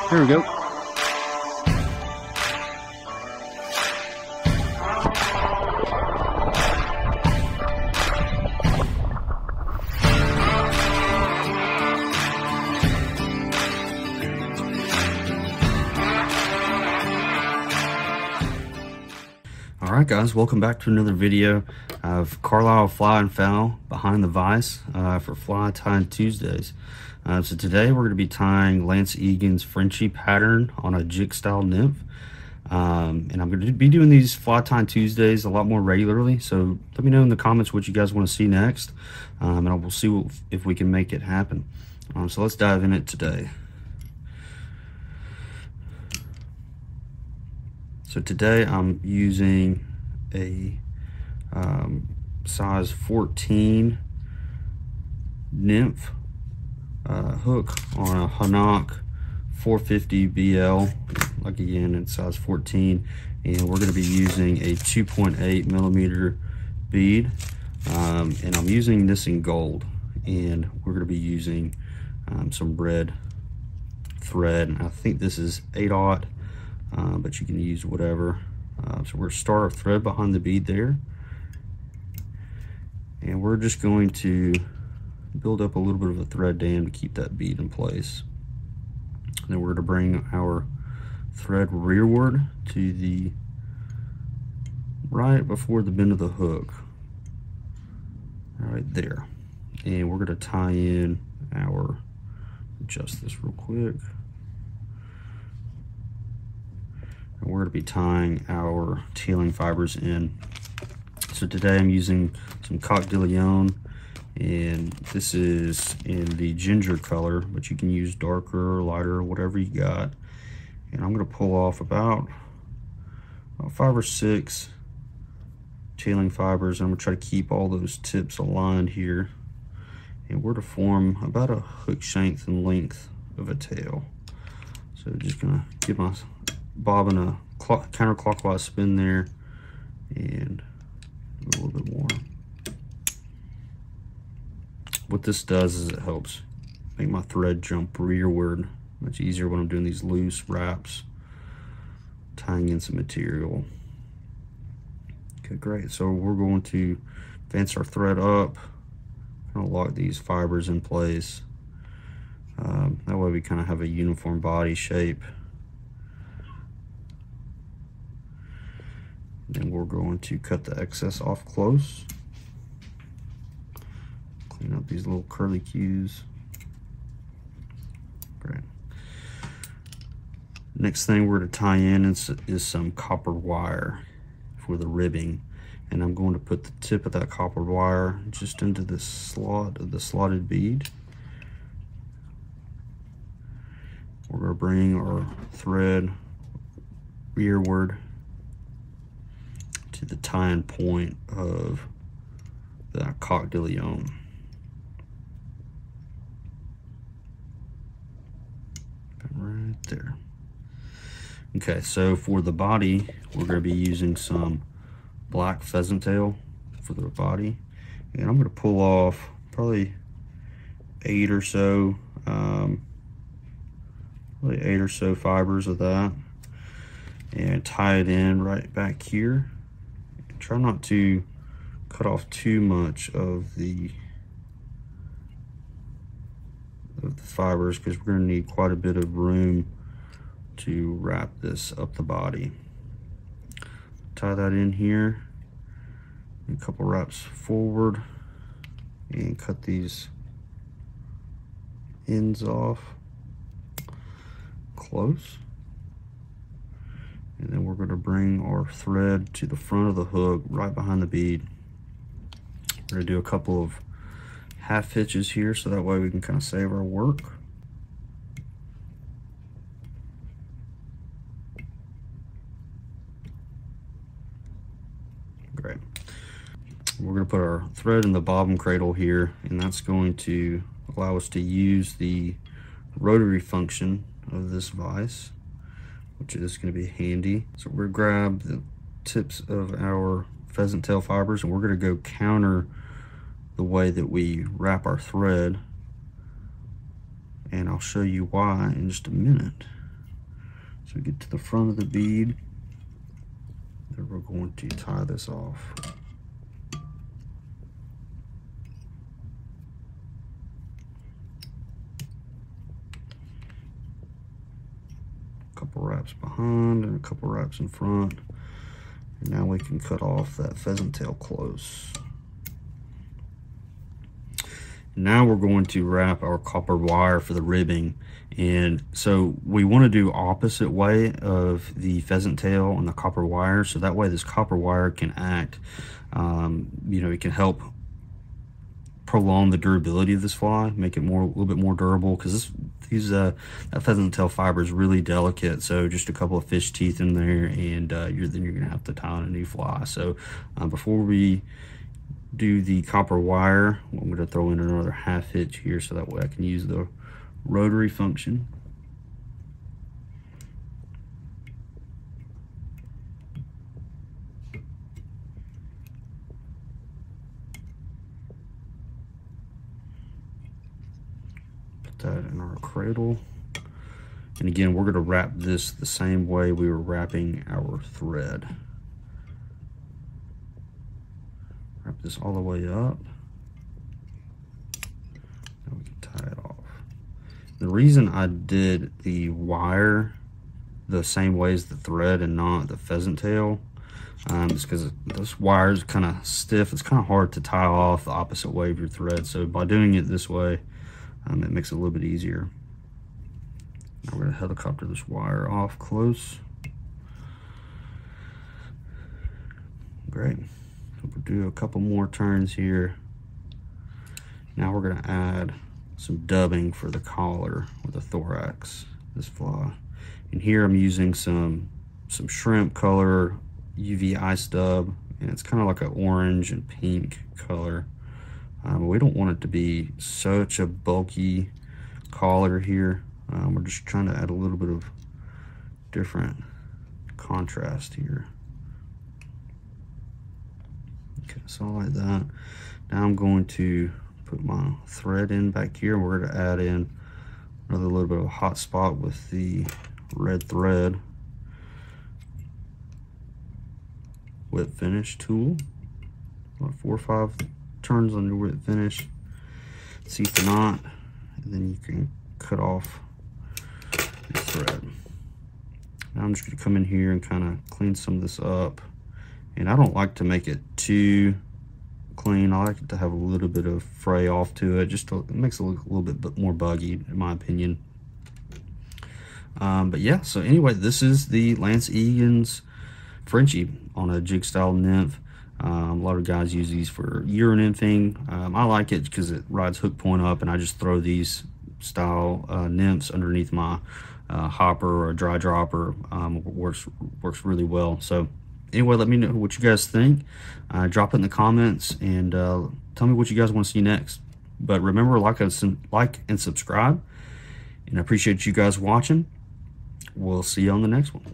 Here we go. Alright guys, welcome back to another video of Carlisle Fly and Foul behind the vise for Fly Tying Tuesdays. So today we're going to be tying Lance Egan's Frenchie pattern on a jig style nymph. And I'm going to be doing these Fly Tying Tuesdays a lot more regularly, so let me know in the comments what you guys want to see next, and we'll see if we can make it happen. So let's dive in it today. So today I'm using a size 14 nymph hook on a Hanak 450 BL, like again in size 14, and we're going to be using a 2.8 millimeter bead, and I'm using this in gold, and we're going to be using some red thread. I think this is 8/0. But you can use whatever. So we're going to start our thread behind the bead there, and we're just going to build up a little bit of a thread dam to keep that bead in place. And then we're going to bring our thread rearward to the right before the bend of the hook, right there, and we're going to tie in our, adjust this real quick. And we're going to be tying our tailing fibers in. So today I'm using some coq de leon, and this is in the ginger color, but you can use darker or lighter, whatever you got. And I'm going to pull off about 5 or 6 tailing fibers. I'm going to try to keep all those tips aligned here, and we're to form about a hook shank and length of a tail. So just going to give my bobbin a counterclockwise spin there, and a little bit more. What this does is it helps make my thread jump rearward much easier when I'm doing these loose wraps, tying in some material. Okay, great. So we're going to advance our thread up, kind of lock these fibers in place. That way we kind of have a uniform body shape. Then we're going to cut the excess off close. Clean up these little curly cues. Great. Next thing we're going to tie in is some copper wire for the ribbing. And I'm going to put the tip of that copper wire just into the slot of the slotted bead. We're going to bring our thread rearward to the tying point of the coq de leon. Right there. Okay, so for the body, we're going to be using some black pheasant tail for the body, and I'm going to pull off probably 8 or so, fibers of that, and tie it in right back here. Try not to cut off too much of the fibers, because we're going to need quite a bit of room to wrap this up the body. Tie that in here, a couple wraps forward, and cut these ends off close. And then we're going to bring our thread to the front of the hook, right behind the bead. We're going to do a couple of half hitches here, so that way we can kind of save our work. Great. We're going to put our thread in the bobbin cradle here, and that's going to allow us to use the rotary function of this vise, which is going to be handy. So we're going to grab the tips of our pheasant tail fibers, and we're going to go counter the way that we wrap our thread, and I'll show you why in just a minute. So we get to the front of the bead, then we're going to tie this off. A couple wraps behind and a couple wraps in front. And now we can cut off that pheasant tail close. Now we're going to wrap our copper wire for the ribbing. And so we want to do opposite way of the pheasant tail and the copper wire. So that way this copper wire can act, you know, it can help prolong the durability of this fly, make it a little bit more durable, because that pheasant tail fiber is really delicate. So just a couple of fish teeth in there, and then you're gonna have to tie on a new fly. So before we do the copper wire, I'm gonna throw in another half hitch here, so that way I can use the rotary function. That in our cradle, and again we're going to wrap this the same way we were wrapping our thread. Wrap this all the way up. Now we can tie it off. The reason I did the wire the same way as the thread and not the pheasant tail is because this wire is kind of stiff. It's kind of hard to tie off the opposite way of your thread. So by doing it this way, it makes it a little bit easier. Now we're going to helicopter this wire off close. Great. So we'll do a couple more turns here. Now we're going to add some dubbing for the collar or the thorax, this fly. And here I'm using some shrimp color UV ice dub, and it's kind of like an orange and pink color. We don't want it to be such a bulky collar here. We're just trying to add a little bit of different contrast here. Okay, so like that. Now I'm going to put my thread in back here. We're going to add in another little bit of a hot spot with the red thread whip finish tool. About 4 or 5 turns on your whip finish, seat the knot, and then you can cut off your thread. Now I'm just going to come in here and kind of clean some of this up, and I don't like to make it too clean. I like it to have a little bit of fray off to it, just it makes it look a little bit more buggy in my opinion. But yeah, so anyway, this is the Lance Egan's Frenchie on a jig style nymph. A lot of guys use these for Euro nymphing. I like it because it rides hook point up, and I just throw these style nymphs underneath my hopper or a dry dropper. Works really well. So anyway, let me know what you guys think. Drop it in the comments, and tell me what you guys want to see next. But remember, like and subscribe, and I appreciate you guys watching. We'll see you on the next one.